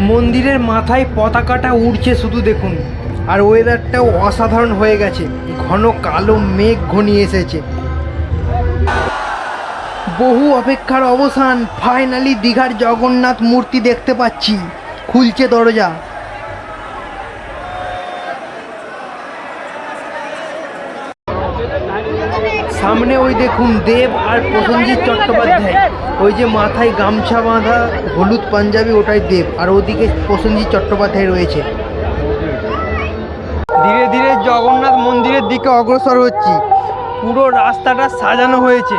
মন্দিরের মাথায় পতাকাটা উড়ছে শুধু দেখুন। আর ওয়েদারটাও অসাধারণ হয়ে গেছে, ঘন কালো মেঘ ঘনিয়ে এসেছে। বহু অপেক্ষার অবসান, ফাইনালি দীঘার জগন্নাথ মূর্তি দেখতে পাচ্ছি। খুলছে দরজা। সামনে ওই দেখুন দেব আর প্রসেনজিৎ চট্টোপাধ্যায়। ওই যে মাথায় গামছা বাঁধা হলুদ পাঞ্জাবি, ওটাই দেব, আর ওদিকে প্রসেনজিৎ চট্টোপাধ্যায় রয়েছে। ধীরে ধীরে জগন্নাথ মন্দিরের দিকে অগ্রসর হচ্ছি। পুরো রাস্তাটা সাজানো হয়েছে।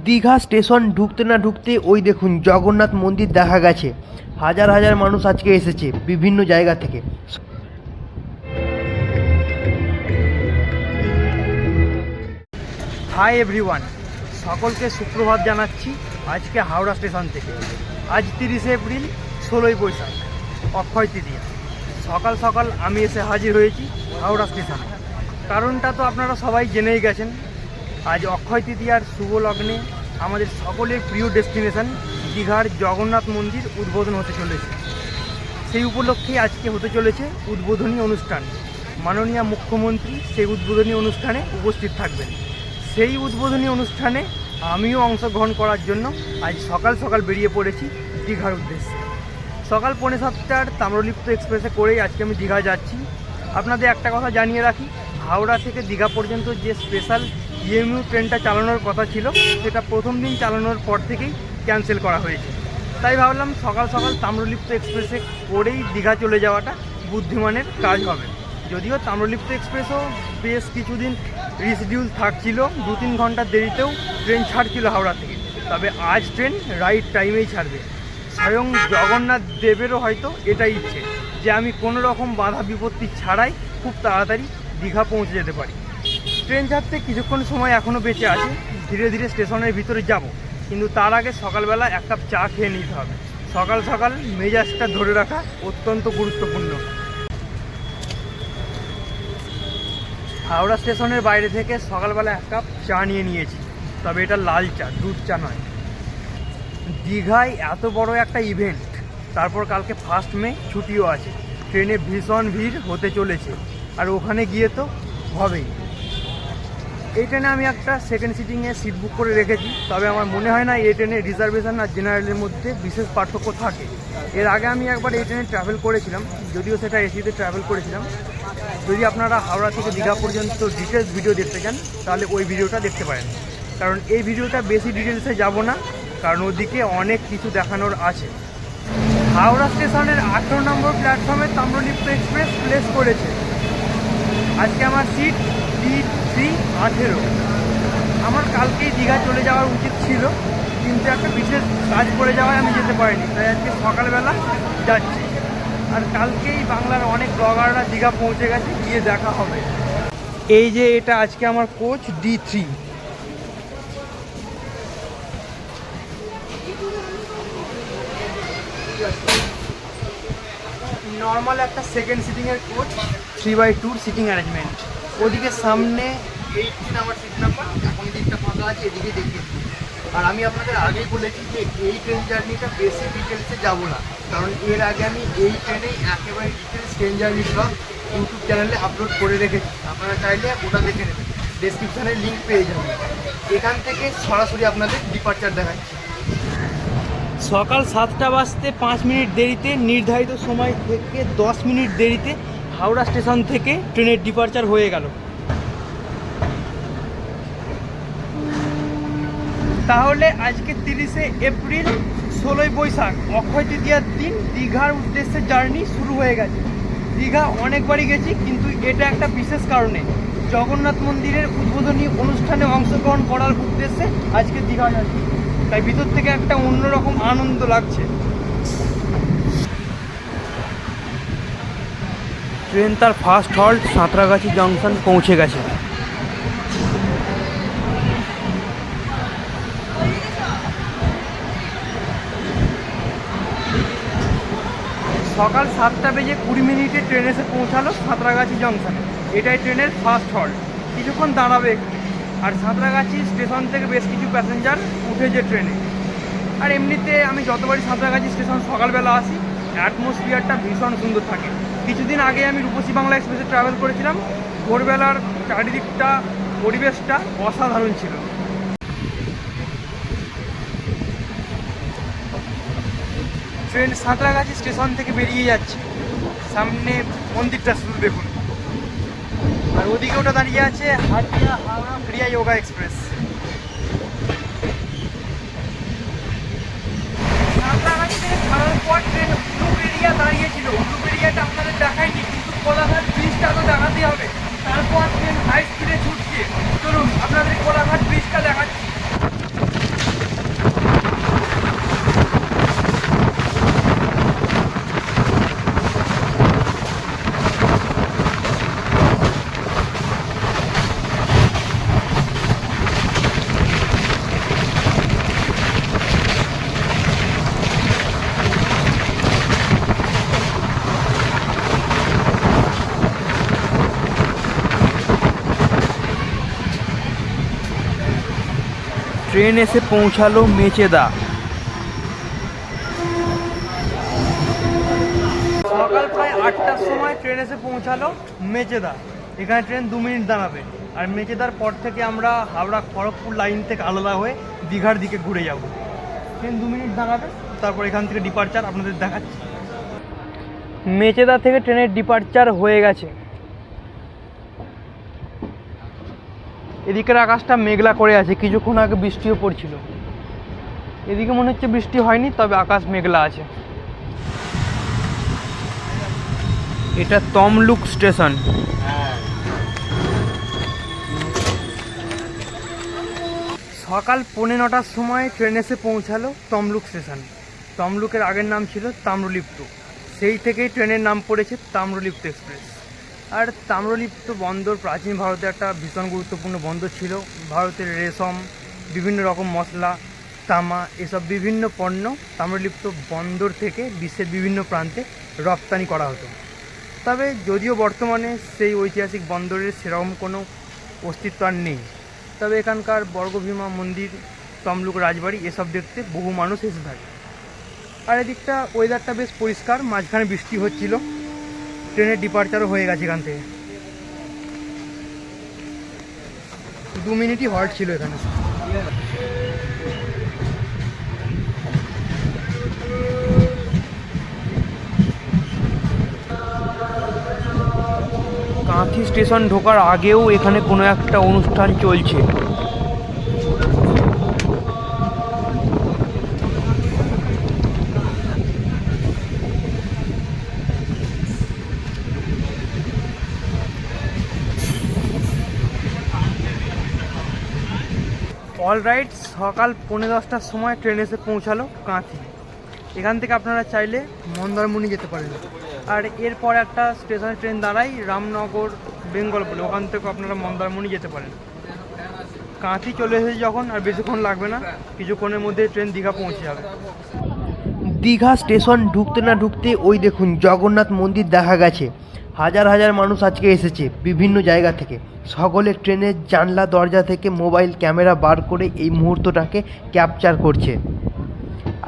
দীঘা স্টেশন ঢুকতে না ঢুকতে ওই দেখুন জগন্নাথ মন্দির দেখা গেছে। হাজার হাজার মানুষ আজকে এসেছে বিভিন্ন জায়গা থেকে। হাই এভরিওয়ান, সকলকে সুপ্রভাত জানাচ্ছি আজকে হাওড়া স্টেশন থেকে। আজ 30শে এপ্রিল, 16ই বৈশাখ, অক্ষয় তৃতীয়া। সকাল সকাল আমি এসে হাজির হয়েছি হাওড়া স্টেশনে। কারণটা তো আপনারা সবাই জেনেই গেছেন। আজ অক্ষয় তৃতীয়ার শুভ লগ্নে আমাদের সকলের প্রিয় ডেস্টিনেশন দীঘার জগন্নাথ মন্দির উদ্বোধন হতে চলেছে। সেই উপলক্ষে আজকে হতে চলেছে উদ্বোধনী অনুষ্ঠান। মাননীয় মুখ্যমন্ত্রী সেই উদ্বোধনী অনুষ্ঠানে উপস্থিত থাকবেন। সেই উদ্বোধনী অনুষ্ঠানে আমিও অংশগ্রহণ করার জন্য আজ সকাল সকাল বেরিয়ে পড়েছি দীঘার উদ্দেশ্যে। সকাল 6:45 তাম্রলিপ্ত এক্সপ্রেসে করেই আজকে আমি দীঘা যাচ্ছি। আপনাদের একটা কথা জানিয়ে রাখি, হাওড়া থেকে দীঘা পর্যন্ত যে স্পেশাল ইএমইউ ট্রেনটা চালানোর কথা ছিল সেটা প্রথম দিন চালানোর পর থেকেই ক্যান্সেল করা হয়েছে। তাই ভাবলাম সকাল সকাল তাম্রলিপ্ত এক্সপ্রেসে করেই দীঘা চলে যাওয়াটা বুদ্ধিমানের কাজ হবে। যদিও তাম্রলিপ্ত এক্সপ্রেসও বেশ কিছুদিন রিশিডিউল থাকছিল, 2-3 ঘন্টা দেরিতেও ট্রেন ছাড়ছিল হাওড়া থেকে। তবে আজ ট্রেন রাইট টাইমেই ছাড়বে। স্বয়ং জগন্নাথ দেবেরও হয়তো এটাই ইচ্ছে যে আমি কোনো রকম বাধা বিপত্তি ছাড়াই খুব তাড়াতাড়ি দীঘা পৌঁছে যেতে পারি। ট্রেন ছাড়তে কিছুক্ষণ সময় এখনও বেঁচে আছে। ধীরে ধীরে স্টেশনের ভিতরে যাব, কিন্তু তার আগে সকালবেলা এক কাপ চা খেয়ে নিতে হবে। সকাল সকাল মেজাজটা ধরে রাখা অত্যন্ত গুরুত্বপূর্ণ। হাওড়া স্টেশনের বাইরে থেকে সকালবেলা এক কাপ চা নিয়ে নিয়েছি, তবে এটা লাল চা, দুধ চা নয়। দীঘায় এত বড় একটা ইভেন্ট, তারপর কালকে 1 মে ছুটিও আছে। ট্রেনে ভীষণ ভিড় হতে চলেছে, আর ওখানে গিয়ে তো হবেই। এই ট্রেনে আমি একটা সেকেন্ড সিটিংয়ে সিট বুক করে রেখেছি, তবে আমার মনে হয় না এই ট্রেনে রিজার্ভেশন আর জেনারেলের মধ্যে বিশেষ পার্থক্য থাকে। এর আগে আমি একবার এই ট্রেনে ট্রাভেল করেছিলাম, যদিও সেটা এসিতে ট্রাভেল করেছিলাম। যদি আপনারা হাওড়া থেকে দীঘা পর্যন্ত ডিটেলস ভিডিও দেখতে চান তাহলে ওই ভিডিওটা দেখতে পারেন, কারণ এই ভিডিওটা বেশি ডিটেলসে যাব না, কারণ ওদিকে অনেক কিছু দেখানোর আছে। হাওড়া স্টেশনের 18 নম্বর প্ল্যাটফর্মে তাম্রলিপ্ত এক্সপ্রেস প্লেস করেছে। আজকে আমার সিট D318। আমার কালকেই দীঘা চলে যাওয়ার উচিত ছিল, কিন্তু একটা বিশেষ কাজ করে যাওয়ায় আমি যেতে পারিনি, তাই আজকে সকালবেলা যাচ্ছি। আর কালকেই বাংলার অনেক ব্লগাররা দীঘা পৌঁছে গেছে, গিয়ে দেখা হবে। এই যে এটা আজকে আমার কোচ D3। নর্মাল একটা সেকেন্ড সিটিংয়ের কোচ, 3/2 সিটিং অ্যারেঞ্জমেন্ট। ওদিকে সামনে 18 আমার সিট নাম্বার, এখন দিকটা ফাঁকা আছে, এদিকে দেখিয়েছি। আর আমি আপনাদের আগেই বলেছি যে এই ট্রেন জার্নিটা বেশি ডিটেলসে যাব না, কারণ এর আগে আমি এই ট্রেনেই একেবারে details train journey blog YouTube চ্যানেলে আপলোড করে রেখেছি। আপনারা চাইলে ওটা দেখে নেবেন, ডেসক্রিপশানে লিঙ্ক পেয়ে যাবেন। এখান থেকে সরাসরি আপনাদের ডিপার্চার দেখাচ্ছি। সকাল 7টা বাজতে 5 মিনিট দেরিতে, নির্ধারিত সময় থেকে 10 মিনিট দেরিতে হাওড়া স্টেশন থেকে ট্রেনের ডিপার্চার হয়ে গেল। তাহলে আজকে 30শে এপ্রিল, 16ই বৈশাখ, অক্ষয় তৃতীয়ার দিন দীঘার উদ্দেশ্যে জার্নি শুরু হয়ে গেছে। দীঘা অনেকবারই গেছি, কিন্তু এটা একটা বিশেষ কারণে জগন্নাথ মন্দিরের উদ্বোধনী অনুষ্ঠানে অংশগ্রহণ করার উদ্দেশ্যে আজকে দীঘা যাচ্ছি। তাই ভিতর থেকে একটা অন্যরকম আনন্দ লাগছে। ট্রেন তার ফার্স্ট হল্ট সাঁতরাগাছি জংশন পৌঁছে গেছে। সকাল 7:20 ট্রেন এসে পৌঁছালো সাঁতরাগাছি জংশনে। এটাই ট্রেনের ফার্স্ট হল্ট। কিছুক্ষণ দাঁড়াবে, আর সাঁতরাগাছি স্টেশন থেকে বেশ কিছু প্যাসেঞ্জার উঠেছে ট্রেনে। আর এমনিতে আমি যতবারই সাঁতরাগাছি স্টেশন সকালবেলা আসি, অ্যাটমসফিয়ারটা ভীষণ সুন্দর থাকে। কিছুদিন আগে আমি রূপসী বাংলা এক্সপ্রেসে ট্রাভেল করেছিলাম, ভোরবেলার চারিদিকটা পরিবেশটা অসাধারণ ছিল। ট্রেন সাঁতরাগাছি স্টেশন থেকে বেরিয়ে যাচ্ছে, সামনে মন্দিরটা শুধু দেখুন, আর ওদিকে ওটা দাঁড়িয়ে আছে হাতিয়া হাওড়া ক্রিয়া যোগা এক্সপ্রেস। সাঁতরাগাছি থেকে ছাড়ার পর ট্রেন ব্লুবেরিয়া দাঁড়িয়েছিল, ব্লুবেরিয়াটা আপনাদের দেখায়নি, কিন্তু কোলাঘাট ব্রিজটা তো দেখাতে হবে। তারপর ট্রেন হাই স্পিডে ছুটছে, চলুন আপনাদের কোলাঘাট ব্রিজটা দেখাচ্ছি। ট্রেন এসে পৌঁছালো মেচেদা। সকাল প্রায় 8টার সময় ট্রেন এসে পৌঁছালো মেচেদা। এখানে ট্রেন 2 মিনিট দাঁড়াবে, আর মেচেদার পর থেকে আমরা হাওড়া খড়গপুর লাইন থেকে আলাদা হয়ে দীঘার দিকে ঘুরে যাব। ট্রেন 2 মিনিট দাঁড়াবে, তারপর এখান থেকে ডিপারচার আপনাদের দেখাচ্ছি। মেচেদা থেকে ট্রেনের ডিপারচার হয়ে গেছে। এদিকের আকাশটা মেঘলা করে আছে, কিছুক্ষণ আগে বৃষ্টিও পড়ছিল। এদিকে মনে হচ্ছে বৃষ্টি হয়নি, তবে আকাশ মেঘলা আছে। এটা তমলুক স্টেশন। সকাল 9:45টার সময় ট্রেন এসে পৌঁছালো তমলুক স্টেশন। তমলুকের আগের নাম ছিল তাম্রলিপ্ত, সেই থেকেই ট্রেনের নাম পড়েছে তাম্রলিপ্ত এক্সপ্রেস। আর তাম্রলিপ্ত বন্দর প্রাচীন ভারতে একটা ভীষণ গুরুত্বপূর্ণ বন্দর ছিল। ভারতের রেশম, বিভিন্ন রকম মশলা, তামা, এসব বিভিন্ন পণ্য তাম্রলিপ্ত বন্দর থেকে বিশ্বের বিভিন্ন প্রান্তে রপ্তানি করা হতো। তবে যদিও বর্তমানে সেই ঐতিহাসিক বন্দরের সেরকম কোনো অস্তিত্ব আর নেই, তবে এখানকার বর্গভীমা মন্দির, তমলুক রাজবাড়ি এসব দেখতে বহু মানুষ এসে থাকে। আর এদিকটা ওয়েদারটা বেশ পরিষ্কার, মাঝখানে বৃষ্টি হচ্ছিল। ট্রেনের ডিপারচারও হয়ে গেছে এখান থেকে। 2 মিনিটই হল্ট ছিল এখানে। কাঁথি স্টেশন ঢোকার আগেও এখানে কোনো একটা অনুষ্ঠান চলছে। অলরাইট, সকাল 9:10টার সময় ট্রেন এসে পৌঁছালো কাঁথি। এখান থেকে আপনারা চাইলে মন্দারমণি যেতে পারেন। আর এরপর একটা স্টেশনে ট্রেন দাঁড়ায় রামনগর বেঙ্গল বলে, ওখান থেকে আপনারা মন্দারমণি যেতে পারেন। কাঁথি চলে এসেছে যখন, আর বেশিক্ষণ লাগবে না, কিছুক্ষণের মধ্যে ট্রেন দীঘা পৌঁছে যাবে। দীঘা স্টেশন ঢুকতে না ঢুকতে ওই দেখুন জগন্নাথ মন্দির দেখা গেছে। হাজার হাজার মানুষ আজকে এসেছে বিভিন্ন জায়গা থেকে। সকলে ট্রেনের জানলা দরজা থেকে মোবাইল ক্যামেরা বার করে এই মুহূর্তটাকে ক্যাপচার করছে।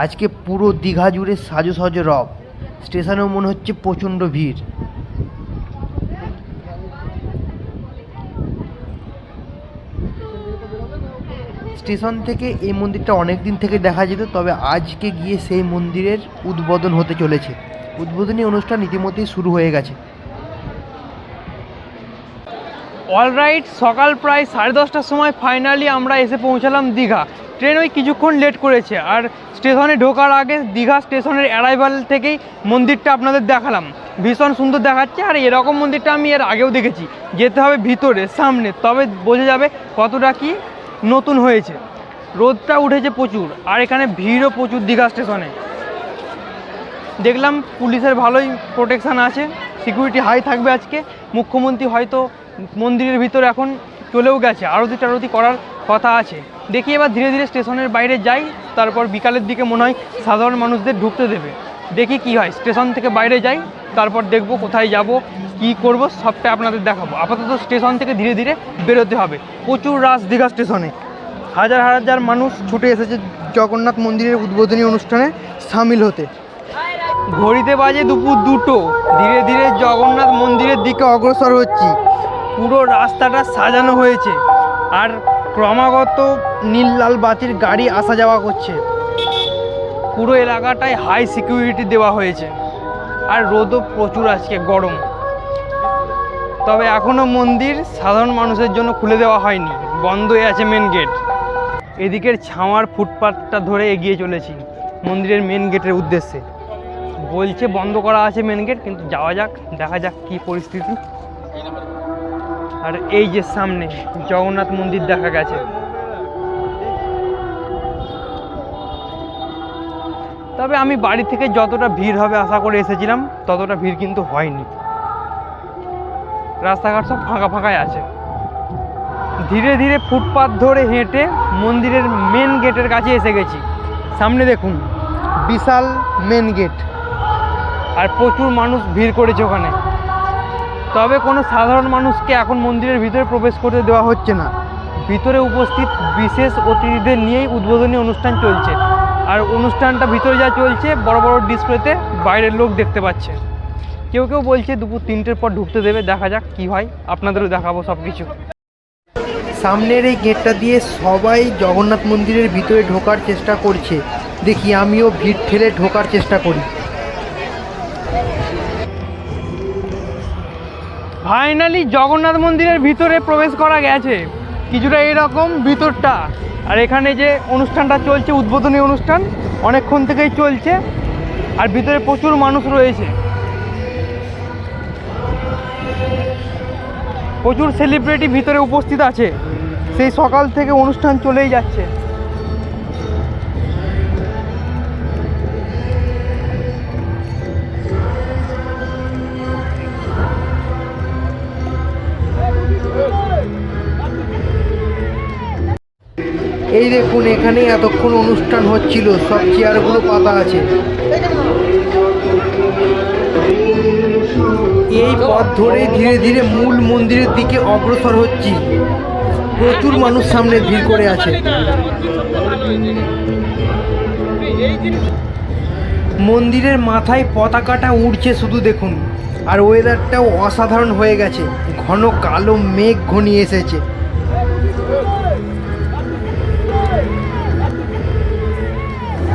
আজকে পুরো দীঘা জুড়ে সাজো রব। স্টেশনেও মনে হচ্ছে প্রচণ্ড ভিড়। স্টেশন থেকে এই মন্দিরটা অনেক দিন থেকে দেখা যেত, তবে আজকে গিয়ে সেই মন্দিরের উদ্বোধন হতে চলেছে। উদ্বোধনী অনুষ্ঠান ইতিমধ্যেই শুরু হয়ে গেছে। অলরাইট, সকাল প্রায় 10:30টার সময় ফাইনালি আমরা এসে পৌঁছালাম দীঘা। ট্রেন ওই কিছুক্ষণ লেট করেছে, আর স্টেশনে ঢোকার আগে দীঘা স্টেশনের অ্যারাইভাল থেকেই মন্দিরটা আপনাদের দেখালাম। ভীষণ সুন্দর দেখাচ্ছে, আর এরকম মন্দিরটা আমি এর আগেও দেখেছি। যেতে হবে ভিতরে সামনে, তবে বোঝা যাবে কতটা কি নতুন হয়েছে। রোদটা উঠেছে প্রচুর, আর এখানে ভিড়ও প্রচুর দীঘা স্টেশনে। দেখলাম পুলিশের ভালোই প্রোটেকশান আছে, সিকিউরিটি হাই থাকবে আজকে। মুখ্যমন্ত্রী হয়তো মন্দিরের ভিতরে এখন চলেও গেছে, আরতি টারতি করার কথা আছে। দেখি এবার ধীরে ধীরে স্টেশনের বাইরে যাই, তারপর বিকালের দিকে মনে হয় সাধারণ মানুষদের ঢুকতে দেবে। দেখি কি হয়, স্টেশন থেকে বাইরে যাই, তারপর দেখব কোথায় যাব, কি করব, সবটা আপনাদের দেখাবো। আপাতত স্টেশন থেকে ধীরে ধীরে বেরোতে হবে। প্রচুর রাশ দীঘা স্টেশনে, হাজার হাজার মানুষ ছুটে এসেছে জগন্নাথ মন্দিরের উদ্বোধনী অনুষ্ঠানে সামিল হতে। ঘড়িতে বাজে দুপুর 2টো। ধীরে ধীরে জগন্নাথ মন্দিরের দিকে অগ্রসর হচ্ছি। পুরো রাস্তাটা সাজানো হয়েছে আর ক্রমাগত নীল লাল বাতির গাড়ি আসা যাওয়া করছে। পুরো এলাকাটায় হাই সিকিউরিটি দেওয়া হয়েছে আর রোদও প্রচুর, আজকে গরম। তবে এখনও মন্দির সাধারণ মানুষের জন্য খুলে দেওয়া হয়নি, বন্ধই আছে মেন গেট। এদিকের ছাওয়ার ফুটপাথটা ধরে এগিয়ে চলেছি মন্দিরের মেন গেটের উদ্দেশ্যে। বলছে বন্ধ করা আছে মেন গেট, কিন্তু যাওয়া যাক, দেখা যাক কী পরিস্থিতি। আর এই যে সামনে জগন্নাথ মন্দির দেখা গেছে। তবে আমি বাড়ি থেকে যতটা ভিড় হবে আশা করে এসেছিলাম ততটা ভিড় কিন্তু হয়নি। রাস্তাঘাট সব ফাঁকা ফাঁকাই আছে। ধীরে ধীরে ফুটপাথ ধরে হেঁটে মন্দিরের মেন গেটের কাছে এসে গেছি। সামনে দেখুন বিশাল মেন গেট আর প্রচুর মানুষ ভিড় করেছে ওখানে। তবে কোনো সাধারণ মানুষকে এখন মন্দিরের ভিতরে প্রবেশ করতে দেওয়া হচ্ছে না। ভিতরে উপস্থিত বিশেষ অতিথিদের নিয়েই উদ্বোধনী অনুষ্ঠান চলছে। আর অনুষ্ঠানটা ভিতরে যা চলছে বড় বড় ডিসপ্লেতে বাইরের লোক দেখতে পাচ্ছে। কেউ কেউ বলছে দুপুর 3টের পর ঢুকতে দেবে, দেখা যাক কী হয়, আপনাদেরও দেখাবো সব কিছু। সামনের এই গেটটা দিয়ে সবাই জগন্নাথ মন্দিরের ভিতরে ঢোকার চেষ্টা করছে। দেখি আমিও ভিড় ঠেলে ঢোকার চেষ্টা করি। ফাইনালি জগন্নাথ মন্দিরের ভিতরে প্রবেশ করা গেছে। কিছুটা এরকম ভিতরটা। আর এখানে যে অনুষ্ঠানটা চলছে, উদ্বোধনী অনুষ্ঠান, অনেকক্ষণ থেকেই চলছে আর ভিতরে প্রচুর মানুষ রয়েছে। প্রচুর সেলিব্রিটি ভিতরে উপস্থিত আছে। সেই সকাল থেকে অনুষ্ঠান চলেই যাচ্ছে। এই দেখুন এখানে এতক্ষণ অনুষ্ঠান হচ্ছিল, সব চেয়ারগুলো পাতা আছে। এই পথ ধরে ধীরে ধীরে মূল মন্দিরের দিকে অগ্রসর হচ্ছি। প্রচুর মানুষ সামনে ভিড় করে আছে। মন্দিরের মাথায় পতাকাটা উড়ছে শুধু দেখুন। আর ওয়েদারটাও অসাধারণ হয়ে গেছে, ঘন কালো মেঘ ঘনিয়ে এসেছে।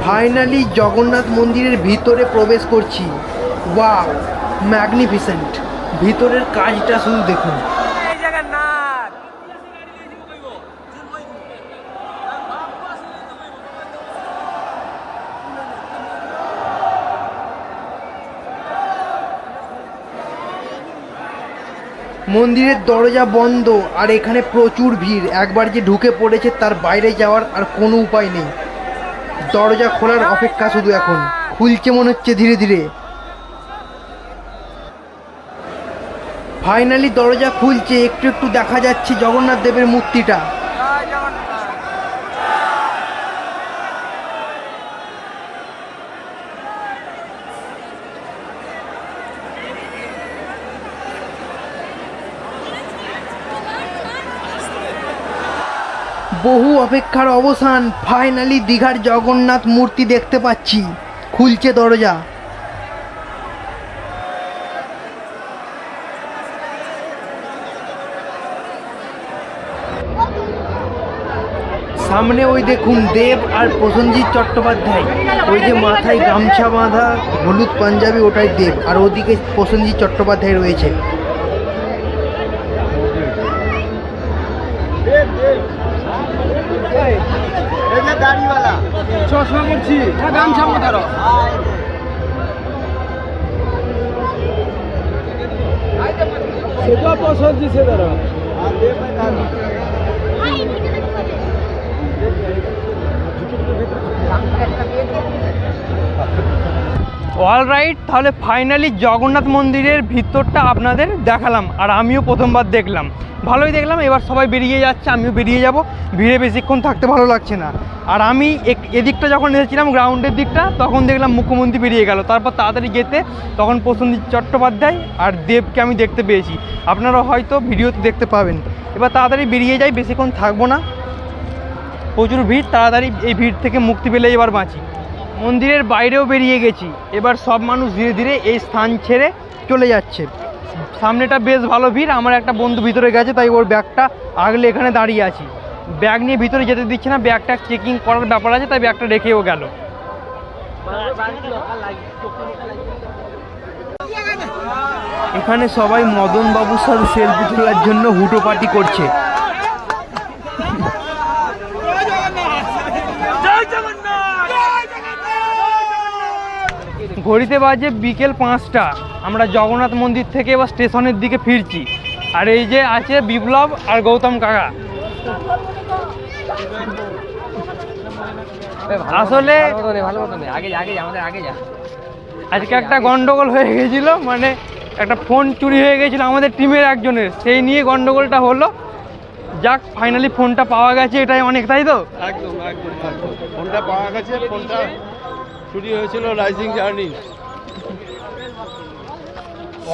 ফাইনালি জগন্নাথ মন্দিরের ভিতরে প্রবেশ করছি। Wow, magnificent! ভিতরের কাজটা শুধু দেখুন। মন্দিরের দরজা বন্ধ আর এখানে প্রচুর ভিড়। একবার যে ঢুকে পড়েছে তার বাইরে যাওয়ার আর কোনো উপায় নেই। দরজা খোলার অপেক্ষা শুধু, এখন খুলছে মনে হচ্ছে ধীরে ধীরে। ফাইনালি দরজা খুলছে, একটু একটু দেখা যাচ্ছে জগন্নাথ দেবের মূর্তিটা। বহু অপেক্ষার অবসান, ফাইনালি দীঘার জগন্নাথ মূর্তি দেখতে পাচ্ছি। খুলছে দরজা। সামনে ওই দেখুন দেব আর প্রসেনজিৎ চট্টোপাধ্যায়। ওই যে মাথায় গামছা বাঁধা হলুদ পাঞ্জাবি, ওটাই দেব, আর ওদিকে প্রসেনজিৎ চট্টোপাধ্যায় রয়েছে। চশমা করছি, গামছা মাথার। সেটা প্রসেনজিৎ সে ধরো। অলরাইট, তাহলে ফাইনালি জগন্নাথ মন্দিরের ভিতরটা আপনাদের দেখালাম আর আমিও প্রথমবার দেখলাম। ভালোই দেখলাম। এবার সবাই বেরিয়ে যাচ্ছে, আমিও বেরিয়ে যাব। ভিড়ে বেশিক্ষণ থাকতে ভালো লাগছে না। আর আমি এদিকটা যখন এসেছিলাম গ্রাউন্ডের দিকটা, তখন দেখলাম মুখ্যমন্ত্রী বেরিয়ে গেল। তারপর তাড়াতাড়ি যেতে তখন প্রসেনজিৎ চট্টোপাধ্যায় আর দেবকে আমি দেখতে পেয়েছি। আপনারা হয়তো ভিডিওতে দেখতে পাবেন। এবার তাড়াতাড়ি বেরিয়ে যাই, বেশিক্ষণ থাকবো না। প্রচুর ভিড়, তাড়াতাড়ি এই ভিড় থেকে মুক্তি পেলে এবার বাঁচি। মন্দিরের বাইরেও বেরিয়ে গেছি। এবার সব মানুষ ধীরে ধীরে এই স্থান ছেড়ে চলে যাচ্ছে। সামনেটা বেশ ভালো ভিড়। আমার একটা বন্ধু ভিতরে গেছে, তাই ওর ব্যাগটা আগলে এখানে দাঁড়িয়ে আছি। ব্যাগ নিয়ে ভিতরে যেতে দিচ্ছে না, ব্যাগটা চেকিং করার ব্যাপার আছে, তাই ব্যাগটা রেখেও গেল। এখানে সবাই মদন বাবুর সাথে সেলফি তোলার জন্য হুটোপাটি করছে। ঘড়িতে বাজে বিকেল 5টা। আমরা জগন্নাথ মন্দির থেকে এবার স্টেশনের দিকে ফিরছি। আর এই যে আছে বিপ্লব আর গৌতম কাকা। আসলে আজকে একটা গন্ডগোল হয়ে গেছিল, মানে একটা ফোন চুরি হয়ে গেছিলো আমাদের টিমের একজনের, সেই নিয়ে গন্ডগোলটা হলো। যাক, ফাইনালি ফোনটা পাওয়া গেছে, এটাই অনেক, তাই তো? একদম ফোনটা পাওয়া গেছে। ফোনটা চুরি হয়েছিল রাইজিং জার্নি।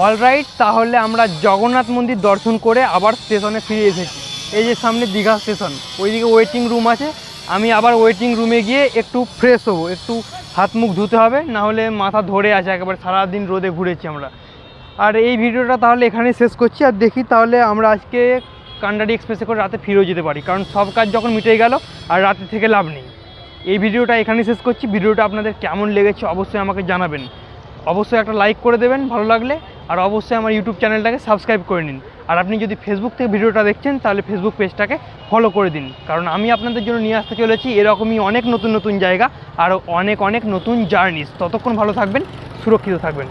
অলরাইট, তাহলে আমরা জগন্নাথ মন্দির দর্শন করে আবার স্টেশনে ফিরে এসেছি। এই যে সামনে দীঘা স্টেশন, ওইদিকে ওয়েটিং রুম আছে। আমি আবার ওয়েটিং রুমে গিয়ে একটু ফ্রেশ হবো, একটু হাত মুখ ধুতে হবে, না হলে মাথা ধরে আছে, একেবারে সারাদিন রোদে ঘুরেছি আমরা। আর এই ভিডিওটা তাহলে এখানেই শেষ করছি। আর দেখি তাহলে আমরা আজকে কান্ডারি এক্সপ্রেসে করে রাতে ফিরেও যেতে পারি, কারণ সব কাজ যখন মিটে গেল আর রাতে থেকে লাভ নেই। এই ভিডিওটা এখানেই শেষ করছি। ভিডিওটা আপনাদের কেমন লেগেছে অবশ্যই আমাকে জানাবেন। অবশ্যই একটা লাইক করে দেবেন ভালো লাগলে, আর অবশ্যই আমার ইউটিউব চ্যানেলটাকে সাবস্ক্রাইব করে নিন। আর আপনি যদি ফেসবুক থেকে ভিডিওটা দেখছেন তাহলে ফেসবুক পেজটাকে ফলো করে দিন, কারণ আমি আপনাদের জন্য নিয়ে আসতে চলেছি এরকমই অনেক নতুন নতুন জায়গা আর অনেক নতুন জার্নিস। ততক্ষণ ভালো থাকবেন, সুরক্ষিত থাকবেন।